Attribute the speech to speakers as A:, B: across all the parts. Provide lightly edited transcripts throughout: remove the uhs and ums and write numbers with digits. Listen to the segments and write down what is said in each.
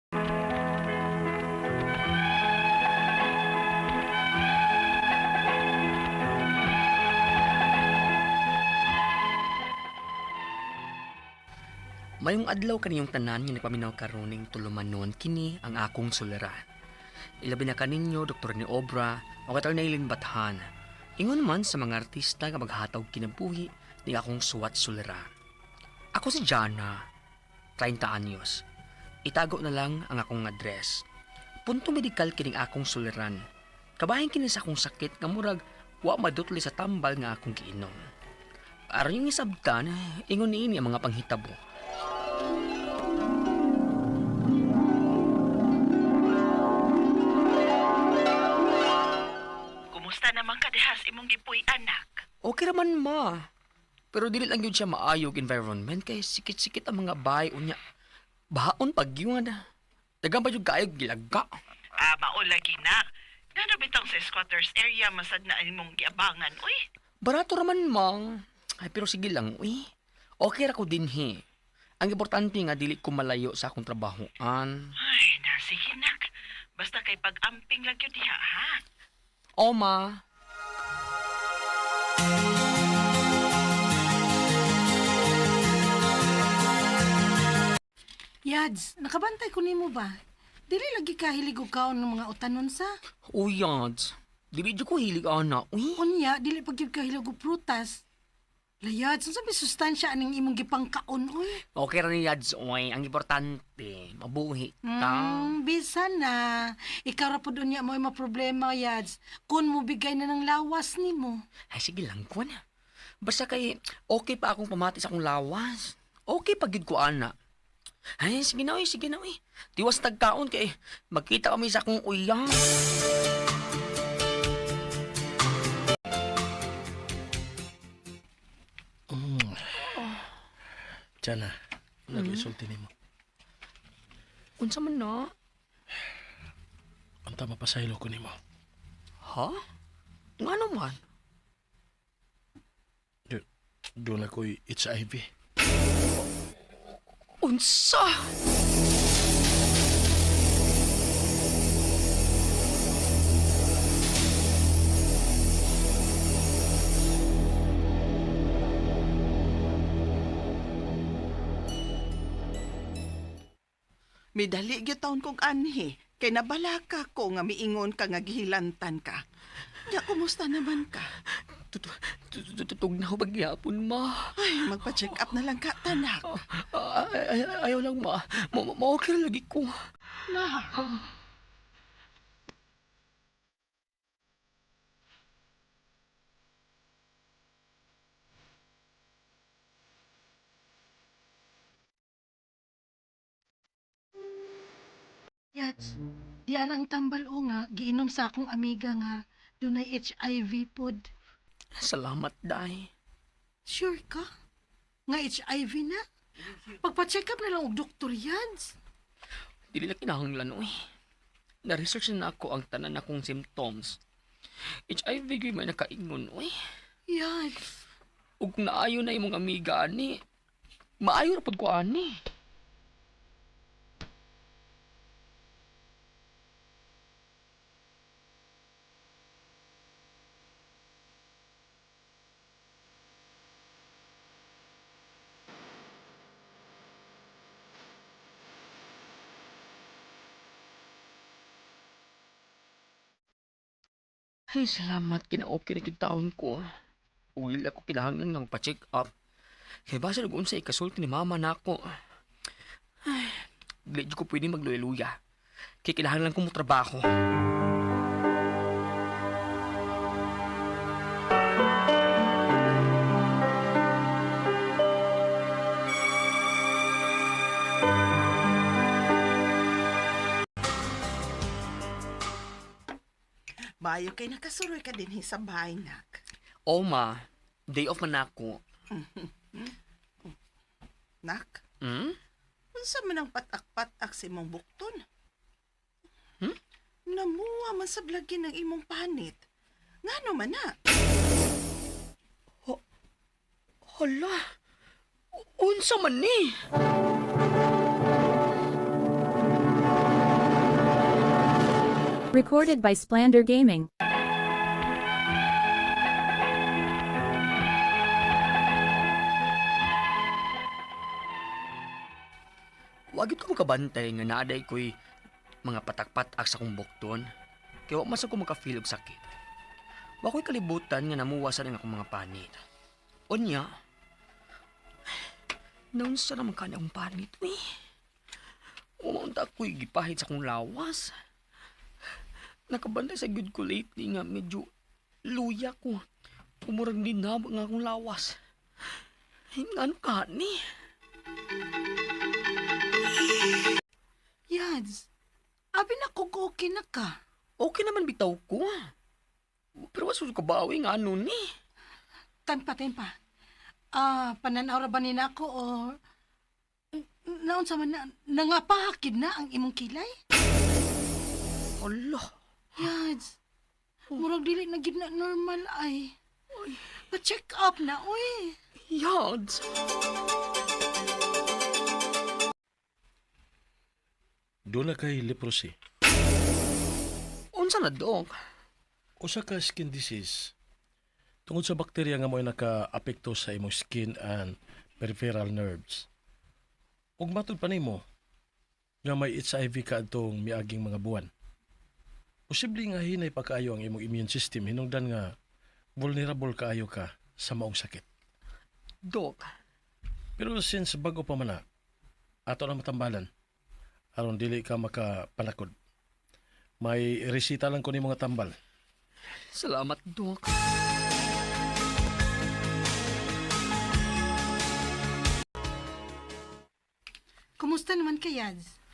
A: Mayong adlaw kaniyong tanan nga nagpaminaw karoning tulumanon kini ang akong suliran. Ilabi na kaninyo Dr. ni Obra o Katarnailin Bathan. Ingon man sa mga artista nga maghatag kinabuhi ni akong suwat suliran. Ako si Jana, 30 anyos. Itago na lang ang akong address. Punto medikal kining akong suliran. Kabahin kini sa akong sakit nga murag wa madutli sa tambal nga akong giinom. Aron yung isabtan, ingon niini ang mga panghitabo.
B: Kumusta naman ka dihas imong gipuy anak?
A: Okay raman ma. Pero dili lang yun siya maayog environment kay sikit-sikit ang mga bahay unya. Bahaon pag yun. Dagang pa yung kaayog gilaga.
B: Mao lagi na. Ngano bitang sa squatters area masad na imong giabangan, uy?
A: Barato raman ma. Ay pero sige lang, uy. Okay ra ko din he. Ang importante nga dili ko malayo sa akong trabahoan.
B: Ay, sige nak. Basta kay pag-amping lang yun diha, ha?
A: O ma.
C: Yads, nakabantay ko nimo ba? Dili lagi ka hilig og kaon ng mga utanon sa.
A: Uyads. Dili di ko hilig ana, uy.
C: Unya, dili pagyud ka hilig og prutas. Layad, sa may sustansya aning imong gipangkaon, oy.
A: Okay ra ni Yads, uy. Ang importante, mabuhi ta.
C: Bisan na. Ikaw ra pud unya mo ay problema, Yads. Kun mo bigay na ng lawas nimo.
A: Ay sige lang, kuwan. Basta kay okay pa akong pamati sa akong lawas. Okay pa gid ko ana. Ay, sige na, uy, sige na, uy. Tiwas tagkaon kay magkita kami sa akong uyang.
D: Jana, nag-isulti nimo.
A: Unsa man na?
D: Anta mapasaylo ko nimo.
A: Ha? Nga naman?
D: Doon ako'y HIV.
A: Unsa?
B: Midali gyud taon kong anhi. Kay nabalaka ko nga miingon ka nga gihilantan ka. Ya, kumusta naman ka?
A: Tutug na ako pagyapon, ma.
B: Ay, magpa-check up na lang ka, tanak.
A: Ayaw lang, ma. Ma-okay lagi ko.
B: Na.
C: Yads, diyan ang tambal o nga, giinom sa akong amiga nga, dunay HIV pod.
A: Salamat, Day.
C: Sure ka? Nga HIV na? Pagpa-check up na lang og doktor, Yads.
A: Dili na kinahanglan, uy. Na-research na ako ang tanan akong symptoms. HIV ko may nakaingon, uy.
C: Yads.
A: Ug naayo na imong amiga, ani. Maayo na pod ko, ani. Ay, salamat. Kina-okay na yung taon ko. Uwil ako kinahanglan ng pa-check up. Kaya basa nag-unsay ikasulti ni mama na ako. Ay, di ko pwede magluya-luya. Kaya kinahanglan ko mo trabaho.
B: Bayo kay nakasuroy ka din sa bahay, nak.
A: O ma, day off man ako.
B: Nak,
A: Hmm?
B: unsa man ang patak-patak sa imong bukton?
A: Hmm?
B: Namuha man sa blagi ng imong panit. Ngano man na?
A: Hala, unsa man ni?
E: Recorded by Splander Gaming.
A: Wagit ko makabantay nga naaday ko'y mga patak-patak sa kong bukton. Kaya wag mas ako makafeel og sakit. Wa ko'y kalibutan nga namuwasan ang akong mga panit. Unya, naunsa naman ka na akong panit, uy. Umaunta ako'y gipahit sa akong lawas. Nakabantay sa good ko lately nga medyo luya ko. Umurang din na nga akong lawas. Ano ka ni?
C: Yads, abi na kung okay na ka.
A: Okay naman bitaw ko. Pero wasu ka bawi nga ano ni?
C: Tempa. Pananaw ra ba ni nako o naon sa man nangapahakid na ang imong kilay?
A: Allah.
C: Yads, murag dili na gid na normal ay. Pa-check up na, uy.
A: Yads.
D: Doon na kay leprosy.
A: Unsa na, Dok?
D: Usa ka skin disease. Tungod sa bakterya nga mo'y naka-apekto sa imong skin and peripheral nerves. Ug matud pa nimo nga may HIV ka adtong miaging mga buwan. Posible nga hinay pa kaayo ang imong immune system hinungdan nga vulnerable kaayo ka sa maong sakit.
A: Dok,
D: Pero since bago pa man na, ato na matambalan, aron dili ka makapanakod. May resita lang ko ni mga tambal.
A: salamat, Dok.
C: Kumusta naman ka, Yads?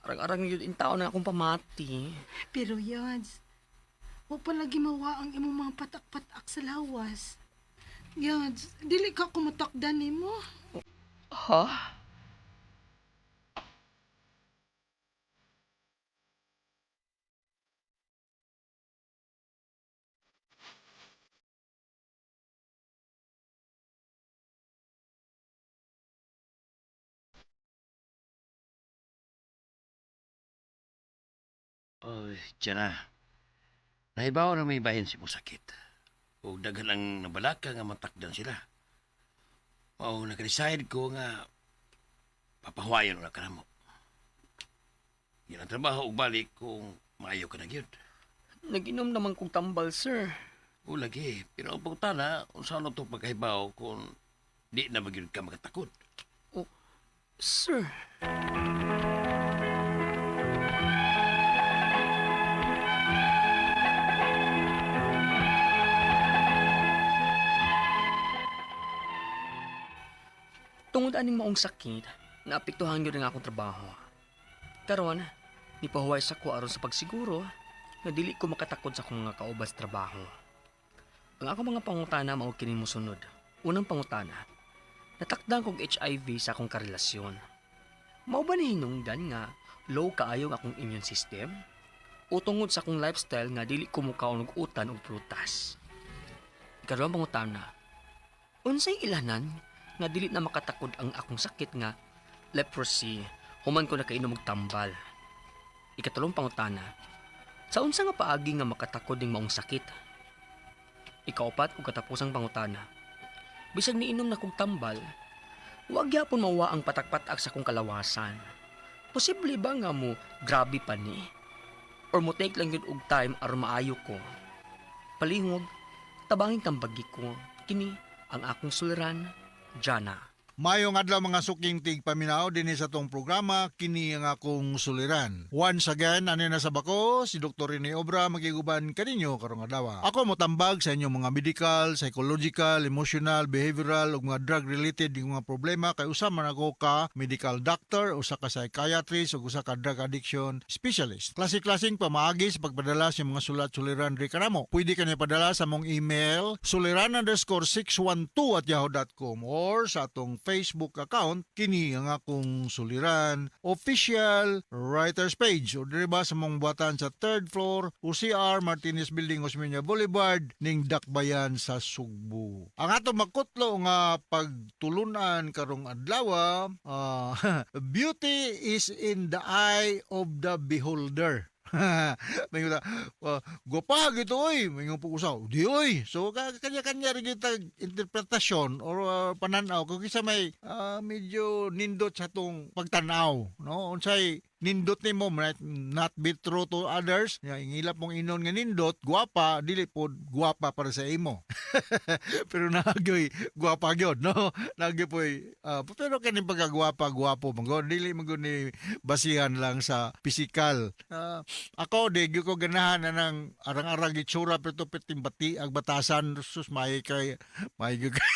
A: Arang-arang yun in tao na akong pamati.
C: Pero Yads, wa palagi mawa ang imong mga patak-patak sa lawas. Yads, dili ka kumatakdan nimo.
A: Ha?
F: Oy, tiyan na. Nahibaw na may bahin si mo sakit. O daghan ang nabalaka nga matakdan sila. O naka-decide ko nga papahuayan na ka na mo. Yan ang trabaho ug balik kung maayo ka na gyud.
A: Nag-inom naman kong tambal, sir.
F: O lagi, pero ang pagtana, kung saan ito pagkahibaw kung di na magyud ka makatakot.
A: Sir. Tungod aning maong sakit, naapektuhan yun ang akong trabaho. Karon, nipahuway sa ko aron sa pagsiguro na dili ko makatakod sa akong mga kaubas trabaho. Ang akong mga pangutana mao kini mosunod. Unang pangutana, natakdan kog HIV sa akong karelasyon. Mao ba ni hinungdan nga low kaayo ang akong immune system? O tungod sa akong lifestyle nga dili ko mukaon og utan ug prutas? Ikaduhang pangutana, unsay ilanan nga dili na makatakod ang akong sakit nga leprosy human ko nakainom og tambal? Ikatulong pangutana, sa unsa nga paagi nga makatakod ning maong sakit? Ikaupat ug katapusang pangutana, bisag niinom na kog tambal, wag gyapon mawa ang patak-patak sa akong kalawasan. Posible ba nga mo grabe pa ni? Or mo take lang yun og time aron maayo ko? Palihog, tabangin tambagi ko, kini ang akong suliran, Jana.
G: Mayong adlaw mga suking tigpaminaw dinhi sa tong programa kini ang akong suliran. Once again, ani na sa bako si Dr. Rene Obra magiguban kaninyo karong adlaw. Ako motambag sa inyong mga medical, psychological, emotional, behavioral ug mga drug related nga mga problema kay usa man ako ka medical doctor, usa ka psychiatrist ug usa ka drug addiction specialist. Klase-klaseng pamaagi sa pagpadala sa mga sulat-suliran ri kanamo. Pwede ka niya padala sa mong email suliran_612@yahoo.com or sa atong Facebook account kini ang akong suliran official writers page o diri ba sa mong buhatan sa 3rd floor UCR Martinez Building Osmeña Boulevard ning Dakbayan sa Sugbo. Ang atong makutlo nga pagtulunan karong adlaw beauty is in the eye of the beholder. Mayroon gwapa gito oy, mayroon po usaw. Di oy. So kanya-kanya rin kita interpretasyon or pananaw kung kisa may medyo nindot sa tong pagtanaw, no? Unsay nindot ni mo not be true to others. Ya ingilap mong inon nga nindot, gwapa dili pod gwapa para sa imo. Pero nagyoy gwapa gyud, no? Nagyoy pero kaning pagkagwapa gwapo manggon dili manggon ni basihan lang sa pisikal. Ako di gyud ko ganahan na ng arang-arang itsura pero piting bati ag batasan sus may gyud kay.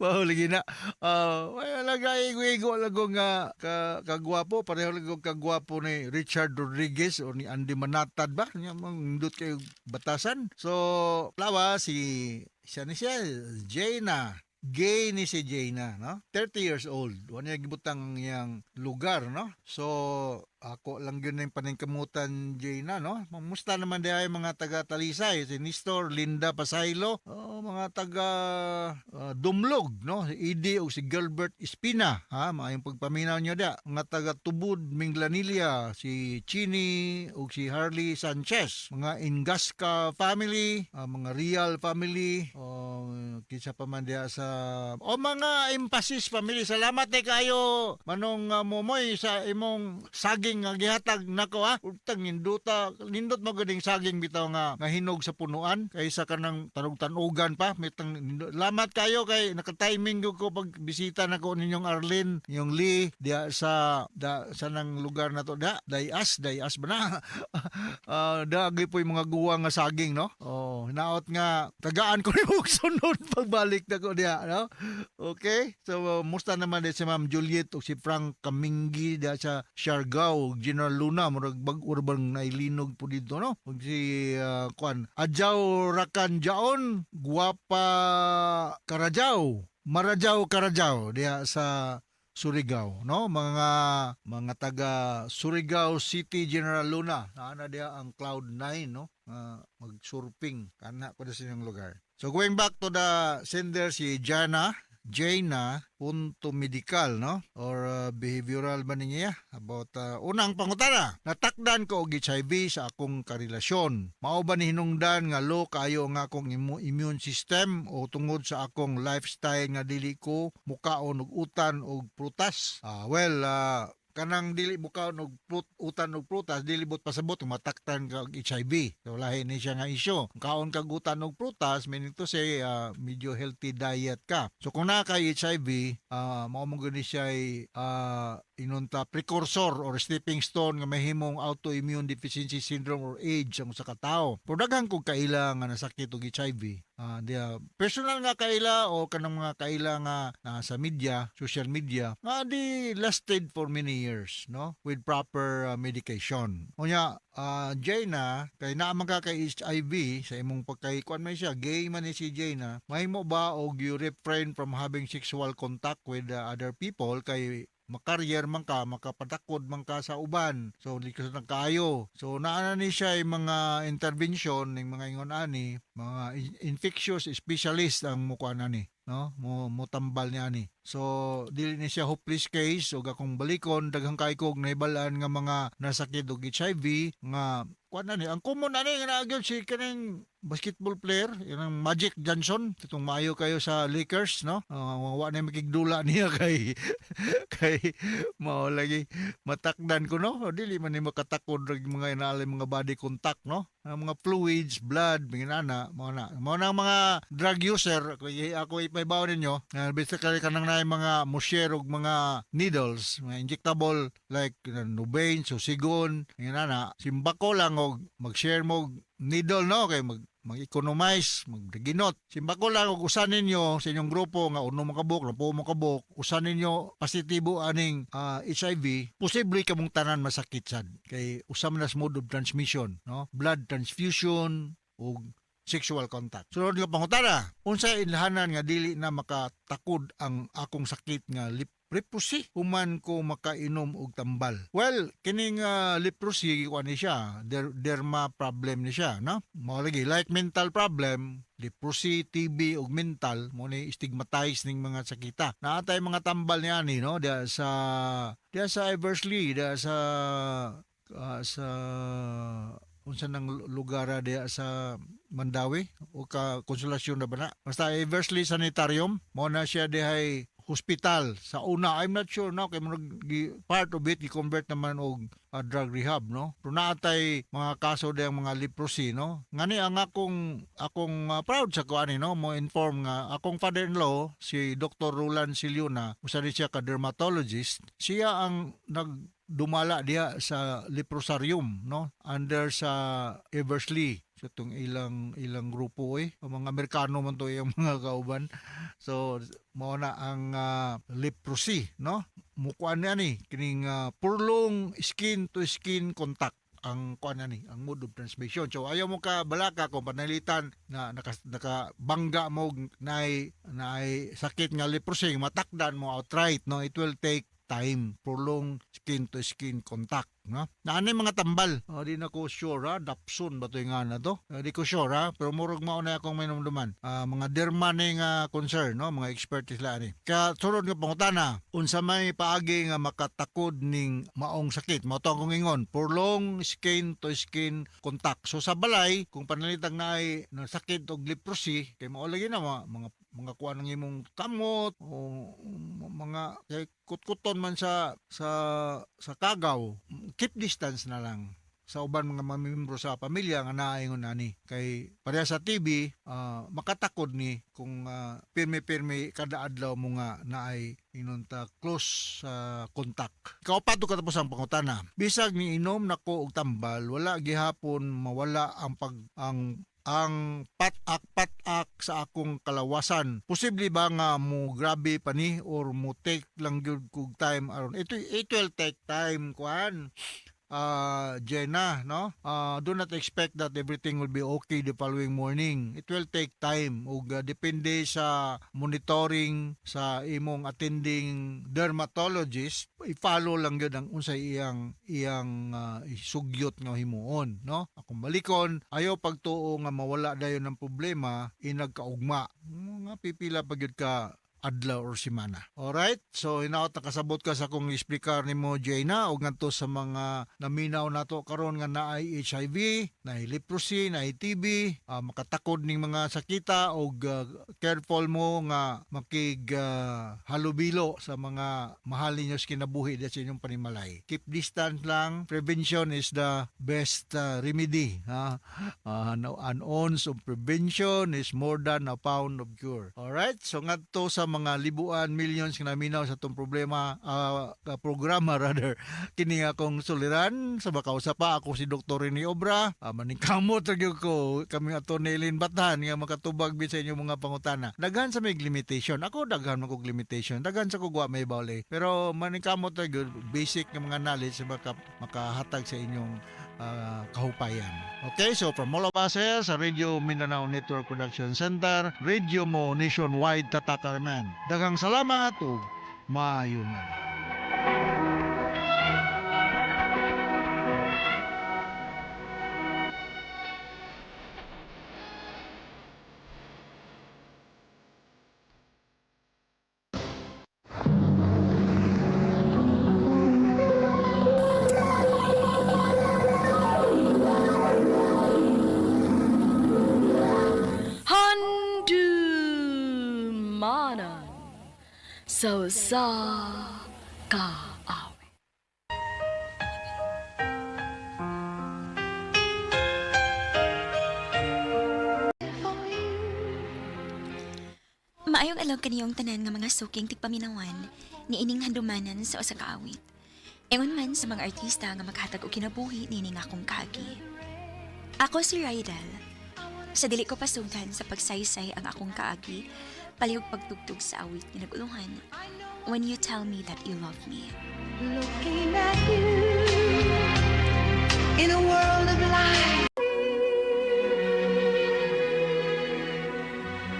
G: Mahuli na. Wala igo lago nga kagwapo pareho lago kagwapo ni Richard Rodriguez o ni Andy Manatad ba? Nya mangindot kay batasan. So, plawa siya Jaina. Gay ni si Jaina, no? 30 years old. Wala niya gibutang yang lugar, no? So, ako lang yun yung paningkamutan, Jaina, no? Mamusta naman di ay mga taga-Talisay, si Nestor, Linda Pasaylo, mga taga Dumlog, no? Si Edie o si Gilbert Espina, ha? Maayong pagpaminaw nyo da. Mga taga-Tubod, Minglanilla, si Chini o si Harley Sanchez, mga Ingasca family, mga Real family, kinsa pa man diya sa mga Emphasis family. Salamat kayo manong Momoy sa imong saging nga gihatag nako ha. Utang nindot mo gading saging bitaw nga hinog sa punuan kaysa kanang tanog-tanugan pa. Salamat kayo kay naka-timing ko pag bisita nako ninyong Arlene, yung Lee diya sa nang lugar na to Dayas ba na? Dagi po yung mga guwang nga saging, no? Hinaot nga tagaan ko yung sunod pagbalik na ko diya, no? Okay? So, musta naman din si Ma'am Juliet o si Frank Kamingi diya sa Siargao, General Luna, murag bag-urbang nailinog po dito, no? O si, Adjaw Rakanjaon, Guapa Karajaw, Marajaw Karajaw, diya sa Surigao, no? Mga taga Surigao City, General Luna. Naana diya ang Cloud9, no? Mag-surfing. Kana ko na silang lugar. So going back to the sender, si Jaina punto medical, no? Or behavioral ba niya about unang pangutana. Natakdan ko og HIV sa akong karelasyon. Mao ba ni hinungdan nga low kayo nga akong immune system o tungod sa akong lifestyle nga dili ko mukaon og utan og prutas? Kanang dili bukaon og utan og prutas dili bot pasabot mataktan ka og HIV. So lahi ni siya nga isyu. Kaon kag utan og prutas meaning to say medyo healthy diet ka. So kung naa kay HIV, mao mo gani siya inunta precursor or stepping stone nga mahimong autoimmune deficiency syndrome or AIDS ang usa ka tawo. Pero daghan kog kaila nga nasakit og HIV. Personal nga kaila o kanang mga kaila nga sa media, social media, nga di lasted for many years, no? With proper medication. Unya, Jaina, kay naamang ka kay HIV sa imong pagkaikuan man siya, gay man ni si Jaina, mahimo ba og you refrain from having sexual contact with other people kay makaryer man ka, makapatakod man ka sa uban. So, di ka sa kaayo. So, naana ni siya yung mga intervention ng mga ingon ani, mga infectious specialist ang mukha na ni, no? Mo tambal niya ni. So, dili ni siya hopeless case o akong balikon daghang kay kog naibalaan nga mga nasakit og HIV nga kuan na ni. Ang common ani nga nagyod si kaning basketball player, yung Magic Johnson, itong maayo kayo sa Lakers, no? Wa na makigdula niya kay mao lagi matakdan ko, no? Dili man ni makatakod og mga inaalay mga body contact, no? Ang mga fluids, blood, minana, mao na mga drug user. Ako ipaibaw ninyo, basically kanang na mga musher og mga needles, mga injectable like Nubain, Susigon, minana, simbako lang og mag-share mo needle, no? Kay mag-economize, magdaginot. Simbako lang og usan ninyo sa inyong grupo nga uno mo kabuk, lapo mo kabuk, usan ninyo positibo aning HIV, posible kamong tanan masakit sad. Kay usam na mode of transmission, no? Blood transfusion o sexual contact. Sunod nga pangutana, unsa inlahanan nga dili na makatakod ang akong sakit nga leprosy human ko makainom og tambal? Well, kining leprosy kuan ni siya, derma problem ni siya, no? Mao lagi like mental problem, leprosy, TB ug mental mo ni stigmatize ning mga sakita. Naatay mga tambal ni ani, no? Dia sa Eversley, dia sa sa unsa nang lugar diya sa Mandawi o ka Konsolasyon na ba na? Basta Eversley Sanitarium mo na siya dihay hospital sa una. I'm not sure now kay part of it gi-convert naman og drug rehab, no? Pero naatay mga kaso diyang mga leprosy, no? Ngani ang akong proud sa kuan no, mo inform nga akong father-in-law si Dr. Roland Siliona, usa ni siya ka dermatologist, siya ang dumala diya sa leprosarium, no, under sa Eversley sa itong ilang grupo ang mga Amerikano man to yung mga kauban. So mao na ang leprosy, no, mukuan niya ni kining purlong skin to skin contact ang kuan ni ang mode of transmission. So ayaw mo ka balaka kung panalitan na nakabangga mo naay sakit nga leprosy, matakdan mo outright, no, it will take time, prolonged skin to skin contact, no? Naanay mga tambal. Di na ko sure ha, dapson ba to nga na to? Di ko sure ha, pero murag mao na akong minumduman. Mga derma nga concern, no, mga expertise la ni. Kaya sunod nga pangutana, unsa may paagi nga makatakod ning maong sakit? Mao to akong ingon, prolonged skin to skin contact. So sa balay, kung panalitang naay na sakit og leprosy, kay mao lagi na mga kuan ng imong kamot o mga kutkuton man sa kagaw, keep distance na lang sa uban mga membro sa pamilya nga naaingon ani kay pareha sa TV makatakod ni kung pirmi-pirmi kada adlaw mo nga naay inunta close contact. Kaupat ka tapos ang pangutana, bisag ni inom nako og tambal wala gihapon mawala ang patak sa akong kalawasan. Posible ba nga mo grabe pa ni or mo take lang gyud kog time aron it will take time kuan Jenna, no? Do not expect that everything will be okay the following morning. It will take time ug depende sa monitoring sa imong attending dermatologist. I-follow lang gyud ang unsay iyang sugyot nga himuon, no? Akong balikon, ayaw pagtuo nga mawala dayon ng problema inagkaugma. Nga pipila pa gyud ka adlaw or semana. Alright? So, hinaot nakasabot ka sa kung explicar ni mo, Jaina, o nganto sa mga naminaw nato karon nga naay HIV, naay leprosy, naay TB, makatakod ning mga sakita o careful mo nga halubilo sa mga mahal ninyo kinabuhi sa inyong panimalay. Keep distance lang. Prevention is the best remedy. An ounce of prevention is more than a pound of cure. Alright? So, ngadto sa mga libuan, millions nga naminaw sa itong programa kini akong suliran sa makausa pa ako si Dr. Rene Obra, maningkamot nagyo ko kami ato Nelin Batan nga makatubag sa inyong mga pangutana. Daghan sa may limitation, ako daghan magog limitation, daghan sa kugwa may bawle, pero maningkamot nagyo basic nga mga knowledge makahatag sa inyong kahupayan. Okay, so from all of us here sa Radio Mindanao Network Production Center, Radio mo nationwide tatakareman. Daghang salamat ug maayo nga.
H: Handumanan sa kaawi.
I: Maayong alog kaniyong tanan nga mga suking tigpaminawan ni ining handumanan sa usa ka awit. Ingon man sa mga artista nga maghatag og kinabuhi nining akong kaagi. Ako si Rydal. Sa dili ko pasugdan sa pagsaysay ang akong kaagi, palihog pagtugtog sa awit ni naguluhan. When you tell me that you love me.
J: Looking at you in a world of light.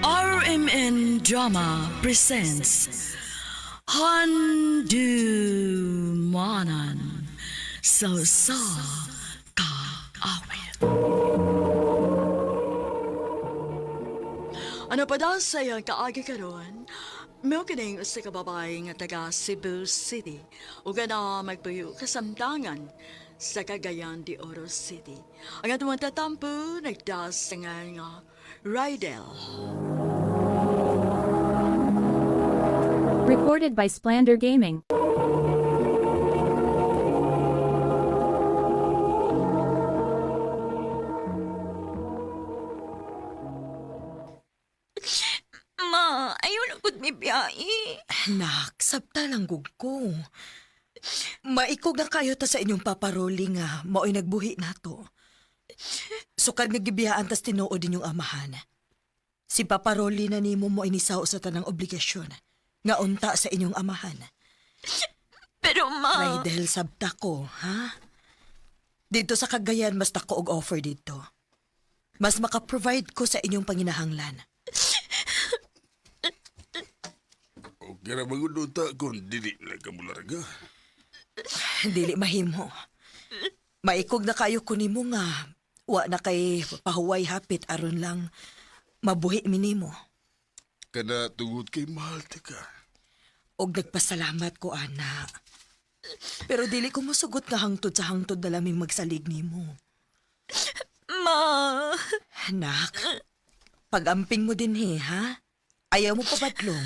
H: RMN Drama presents Handumanan sa kaawit. Ano pa daw sa iyang kaagi karon? May kining usa ka babae nga taga Cebu City ug na magpuyo kasamtangan sa Cagayan de Oro City. Ang atong tatampo, nagdaas nga Rydell.
E: Recorded by Splander Gaming.
I: Ma, ayaw na gud mi biyahe.
K: Nak, sabta lang gug ko. Maikog na kayo ta sa inyong paparoli nga mao'y nagbuhi nato. Sukad nga gibiyaan tas tinuod inyong amahan. Si paparoli na nimo mo inisaw sa tanang obligasyon nga unta sa inyong amahan.
I: Pero ma...
K: Rydell, sabta ko, ha? Dito sa Cagayan, mas tako og offer dito. Mas makaprovide ko sa inyong panginahanglan.
L: Okay ra bagod unta kung dili na ka mularga.
K: Dili mahimo. Maikog na kayo ko nimo nga wa na kay pahuway hapit aron lang mabuhi mi nimo.
L: Kada tungod kay mahal ti ka.
K: Og nagpasalamat ko, ana. Pero dili ko mosugot nga hangtod sa hangtod na laming magsalig nimo.
I: Ma...
K: Nak, pag-amping mo din ha? Ayaw mo pabatlong.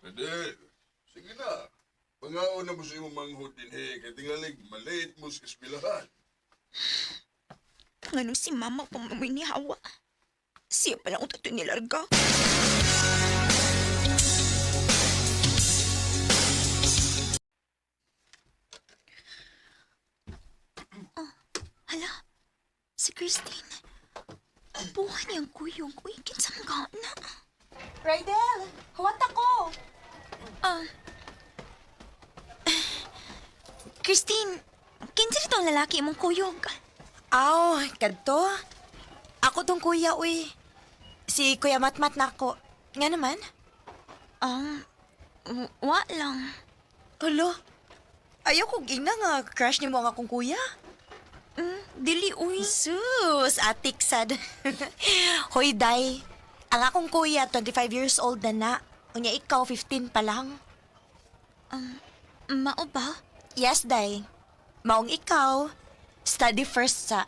L: Rydell, sige na. Pangaon na mo sa imong manghod din kay tingalig malate mo sa eskwelahan.
I: Nganong si mama pamamoy ni Hawa? Siya palang utato nilarga. Oh, hala. Si Christine. Buhan niyang kuyong. Uy, kinsang na.
C: Rydell, huwat ako.
I: Christine, kinsa rito ang lalaki mong kuyog?
K: Aw, kadto. Ako tong kuya, uy. Si Kuya Matmat na ako. Nga naman?
I: Wa lang.
K: Alo, ayaw kong ina nga crush ni mo ang akong kuya.
I: Dili, uy.
K: Sus, atik sad. Hoy, Day. Ang akong kuya, 25 years old na. Unya ikaw, 15 pa lang.
I: Mao ba?
K: Yes, Day. Maong ikaw, study first sa...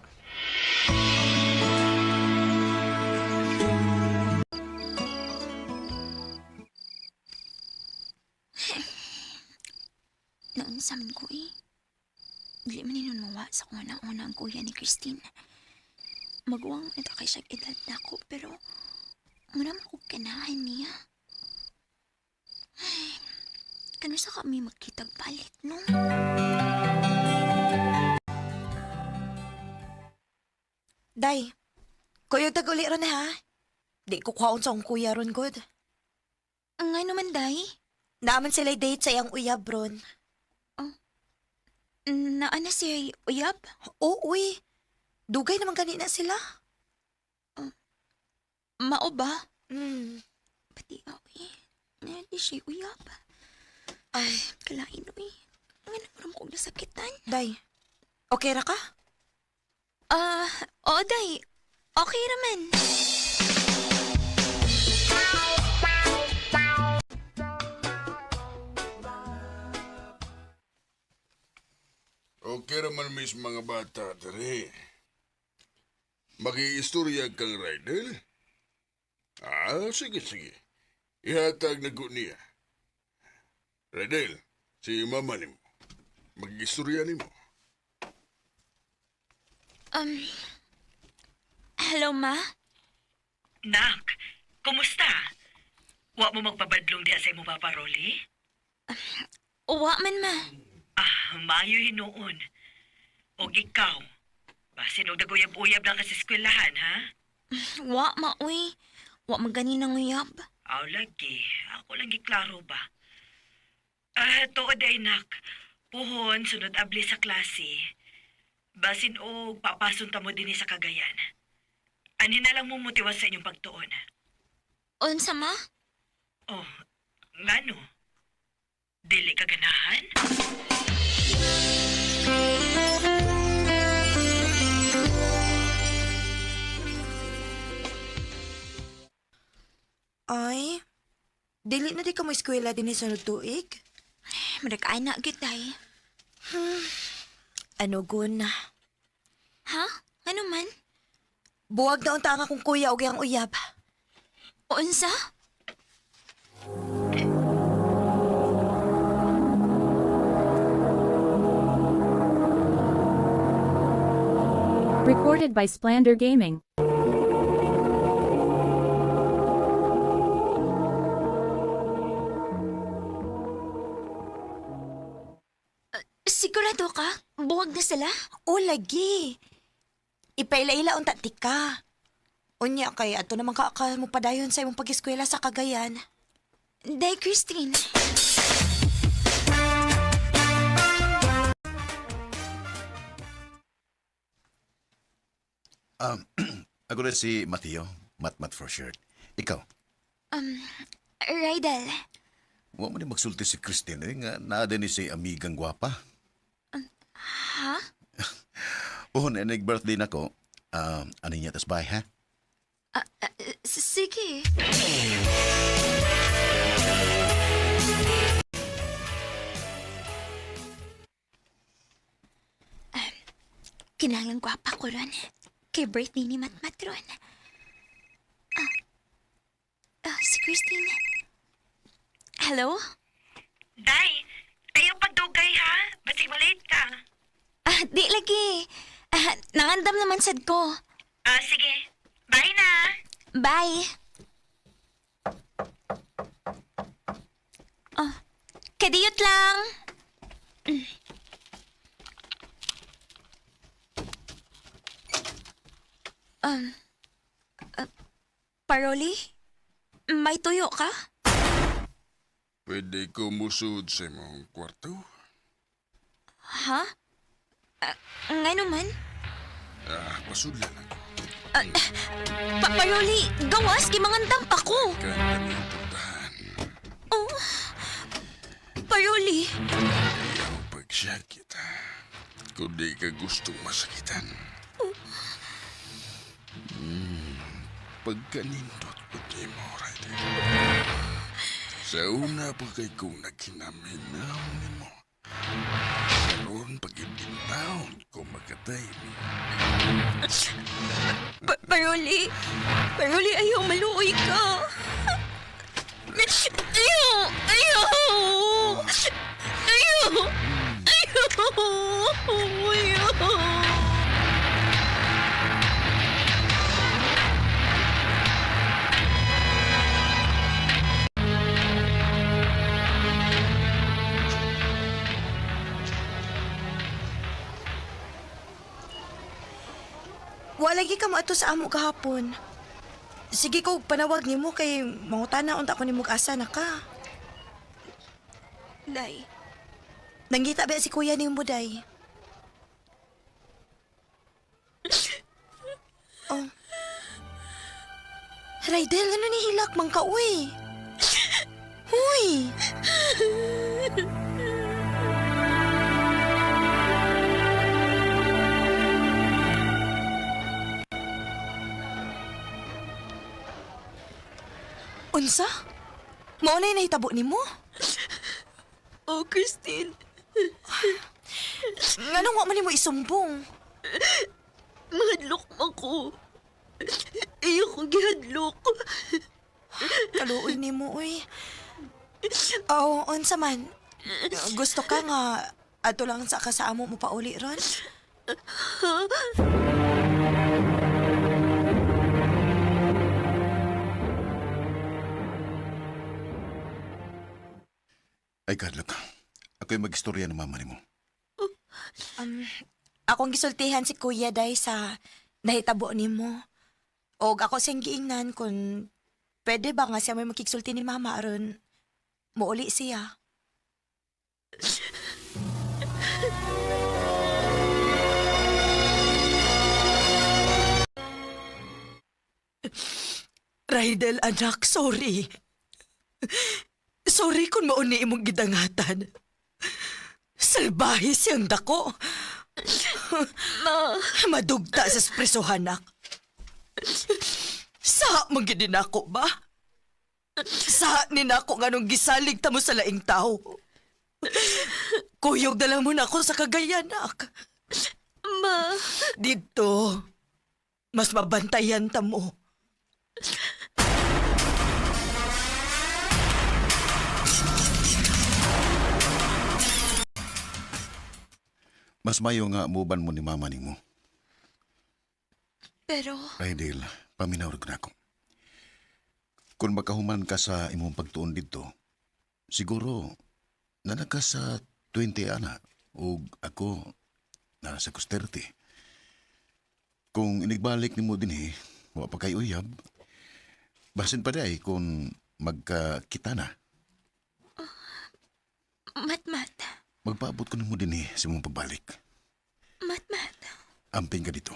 I: Naunsaman ko eh. Dili man ninon mawa sa kung una ang kuya ni Christine. Magwang ito kay siya edad na ako, pero muna man ko kanahan niya. Ay, kano sa kami magkitag palit, no?
K: Day, kuyog tag-uli ron ha. Di ko kwaon sa akong kuya ron, God.
I: Nga naman, day.
K: Naaman sila date sa iyang uyab ron.
I: Naana siya uyab?
K: Oo, uy. Dugay naman kanina sila.
I: Mao ba?
K: Pati
I: Awi, di siya uyab.
K: Ay,
I: Kalain, uy. Nga naman ko nasakitan.
K: Day, okay ra ka?
I: Oo, day. Okay raman.
L: Okay raman mis mga bata, dere. Mag-iistorya kang Rydell? Sige, sige. Ihatag na ko niya. Rydell, si mama ni mo. Mag-iistorya ni mo.
I: Hello, ma?
M: Nak, kumusta? Wa mo magpabadlong diha sa imong paparoli?
I: Uwa man, ma.
M: Maayo hinuon. O ikaw, basin og daguyab-uyab lang ka sa eskwelahan, ha?
I: Wa, ma, uy. Wa magani nang uyab.
M: Aw, lagi. Ako lang giklaro ba? Tuod ay nak. Puhon, sunod abli sa klase. Basin og papasun ta mo din sa Cagayan. Ani na lang mo motiwas sa inyong pagtuon.
I: Unsa, ma?
M: Oh, ngano? Dili ka ganahan?
K: Dili na di ka mo eskwela din sa tuig?
I: Marag-ana, gid, day.
K: Ano gun?
I: Ha? Ano man?
K: Buwag na unta ang akong kuya o ang uyab.
I: Unsa?
E: Recorded by Splander Gaming.
I: Sigurado ka? Buwag na sila?
K: O, lagi. Ipaila-ila unta tika. Unya kay ato naman ka mo padayon sa imong pag-eskwela sa Cagayan.
I: Day, Christine.
N: Ako na si Mateo, Matmat for short. Ikaw,
I: Rydel.
N: huwag mo na magsulti si Christine nga naada ni si amigang gwapa.
I: Ha?
N: Oo, na nag-birthday na ko. Ano niya tas bahay, ha?
I: Sige. Kinalang gwapa ko ron. Kay birthday ni Matmat ron. Si Christine. Hello?
M: Day, ayaw pagdugay ha. Basig malate ka.
I: Di lagi. Nangandam naman sad ko.
M: Sige. Bye na.
I: Bye. Kadiyot lang. Paroli? May tuyo ka?
L: Pwede ko musud sa imong kwarto?
I: Ha? Nga naman?
L: Pasudlan ako.
I: Paroli, gawas, kimangandam ako.
L: Kaya puntahan.
I: Oh. Paroli.
L: Ayaw pagsakit, ha? Kung di ka gustong masakitan. Pagkanindot ko di mo, Ryder. Sa una pa kay kong nagkinaminaw ni mo. Karoon pag-ibintaon ko magkatay mo.
I: Paroli, ayaw maluoy ka. Ayaw!
K: Walagi ka mo ato sa amo kahapon. Sige ko, panawag ni mo kay mangutana unta ko ni mo asa na ka.
I: Day.
K: Nanggita ba si kuya ni mo, day? Oh. Rydel, ano ni hilak mang ka, uy? Huy! Unsa? Maunay na hitabo ni mo?
I: Oh, Christine.
K: Nga wa man mo isumbong?
I: Mahadlok ako. Iyo kong gihadlok.
K: Kaluoy ni mo, uy. Oo, unsa man. Gusto ka nga ato lang sa kasamo mo pauli ron?
N: Ay, kadlok. Ako'y mag-istorya ng mama ni mo.
K: Akong gisultihan si kuya day sa nahitabo ni mo. O ako siyang giingnan kung pwede ba nga siya may makiksulti ni mama aron muuli siya. Rydel, anak, sorry. Sorry kung mauni imong gidangatan. Salbahe siyang dako. Madugta sa espresohan, nak. Sa magiging ako ba? Sa ni nako nga nung gisalig ta mo sa laing tao. Kuyog na lang mo na ako sa Cagayan, nak.
H: Ma.
K: Dito, mas mabantayan ta mo.
N: Mas mayo nga muban mo ni mama ni mo.
I: Pero,
N: Rydel, paminawag na ako. Kung makahuman ka sa imong pagtuon dito, siguro nana ka sa 20 ana o ako nana sa 30. Kung inigbalik ni mo din wa pa kay uyab, basin pa day kung magkakita na.
I: Matmat.
N: Magpaabot ko ni mo din sa imong pagbalik.
I: Matmat.
N: Amping ka dito.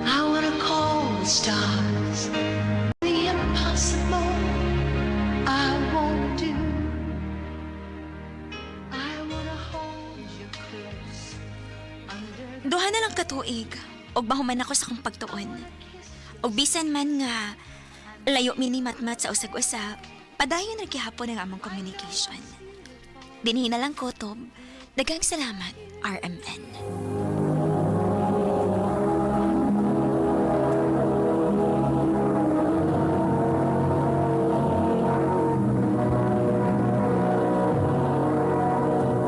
J: I wanna call the stars. The impossible I won't do. I wanna hold you close under the
I: Duha na lang katuig, og mahuman ako sa kong pagtuon. Og bisan man nga, layo mi ni Matmat sa usag-usap, padayon na gihapon ang among communication. Dinhi na lang ko, Tob. Daghang salamat, RMN.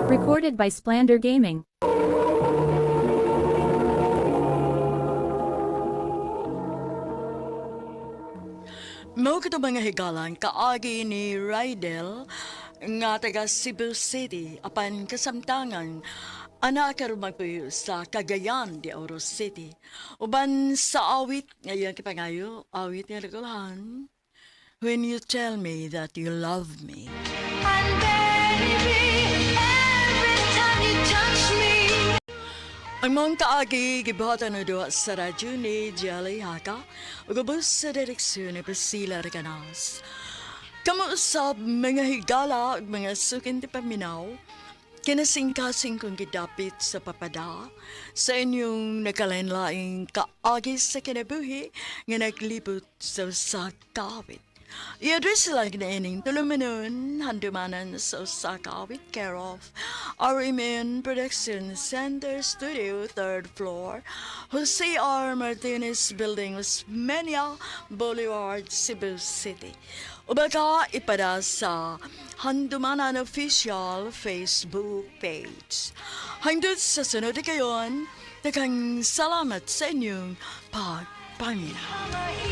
E: Recorded by Splander Gaming.
H: Mao kito mga higalan kaagi ni Rydel nga taga Cebu City apan kasamtangan ana karon magpuyo sa Cagayan de Oro City. Uban sa awit ngayon kipangayo awit nga nagulahan. When you tell me that you love me.
J: And baby, every time you touch me.
H: Ang mga kaagi gibuhatan na doon sa radyo ni Jelly Haka o gabos sa direksyon ni Priscilla Reganas. Kamuusap mga higala at mga sukin ti paminaw, kinasingkasing kong gidapit sa papada sa inyong nakalanlaing kaagi sa kinabuhi nga naglibot sa kawit. I-address lang na ining tulumanon, handumanan sa Osaka with care of RMN Production Center Studio, 3rd floor, Jose R. Martinez Building, Osmeña Boulevard, Cebu City. O baka ipada sa Handumanan Official Facebook page. Hanggang sa sunod na kayon, nakang salamat sa inyong pagpaminaw.